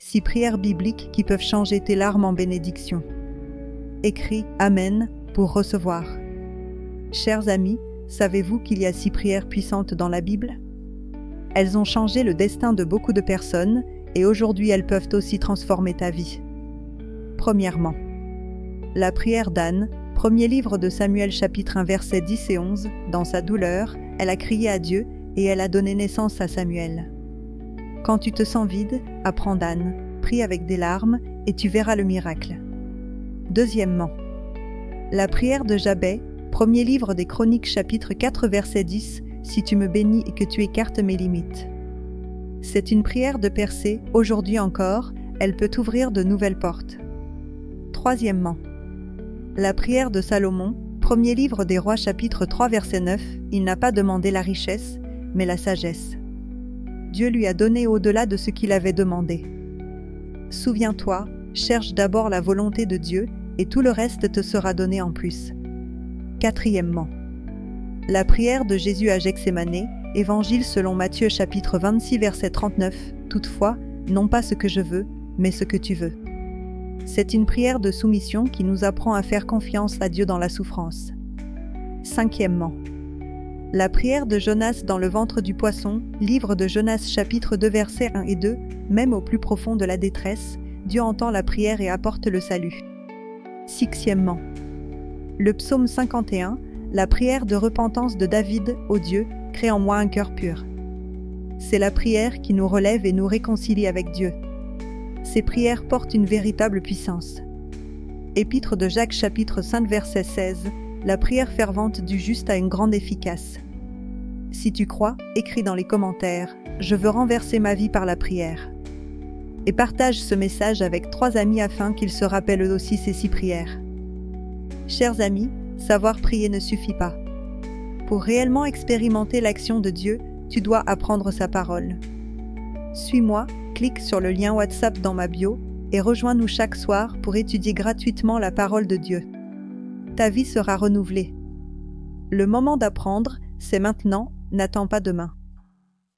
6 prières bibliques qui peuvent changer tes larmes en bénédiction. Écris « Amen » pour recevoir. Chers amis, savez-vous qu'il y a 6 prières puissantes dans la Bible? Elles ont changé le destin de beaucoup de personnes et aujourd'hui elles peuvent aussi transformer ta vie. Premièrement, la prière d'Anne, premier livre de Samuel chapitre 1 versets 10 et 11, dans sa douleur, elle a crié à Dieu et elle a donné naissance à Samuel. Quand tu te sens vide, apprends d'Anne, prie avec des larmes et tu verras le miracle. Deuxièmement, la prière de Jabez, premier livre des Chroniques chapitre 4 verset 10, si tu me bénis et que tu écartes mes limites. C'est une prière de percée, aujourd'hui encore, elle peut ouvrir de nouvelles portes. Troisièmement, la prière de Salomon, premier livre des Rois chapitre 3 verset 9, il n'a pas demandé la richesse, mais la sagesse. Dieu lui a donné au-delà de ce qu'il avait demandé. Souviens-toi, cherche d'abord la volonté de Dieu et tout le reste te sera donné en plus. Quatrièmement, la prière de Jésus à Gethsémanée, Évangile selon Matthieu chapitre 26 verset 39, toutefois, non pas ce que je veux, mais ce que tu veux. C'est une prière de soumission qui nous apprend à faire confiance à Dieu dans la souffrance. Cinquièmement, la prière de Jonas dans le ventre du poisson, livre de Jonas chapitre 2 versets 1 et 2, même au plus profond de la détresse, Dieu entend la prière et apporte le salut. Sixièmement, le psaume 51, la prière de repentance de David, ô Dieu, crée en moi un cœur pur. C'est la prière qui nous relève et nous réconcilie avec Dieu. Ces prières portent une véritable puissance. Épître de Jacques chapitre 5 verset 16, la prière fervente du juste a une grande efficace. Si tu crois, écris dans les commentaires « Je veux renverser ma vie par la prière ». Et partage ce message avec 3 amis afin qu'ils se rappellent eux aussi ces 6 prières. Chers amis, savoir prier ne suffit pas. Pour réellement expérimenter l'action de Dieu, tu dois apprendre sa parole. Suis-moi, clique sur le lien WhatsApp dans ma bio et rejoins-nous chaque soir pour étudier gratuitement la parole de Dieu. Ta vie sera renouvelée. Le moment d'apprendre, c'est maintenant, n'attends pas demain.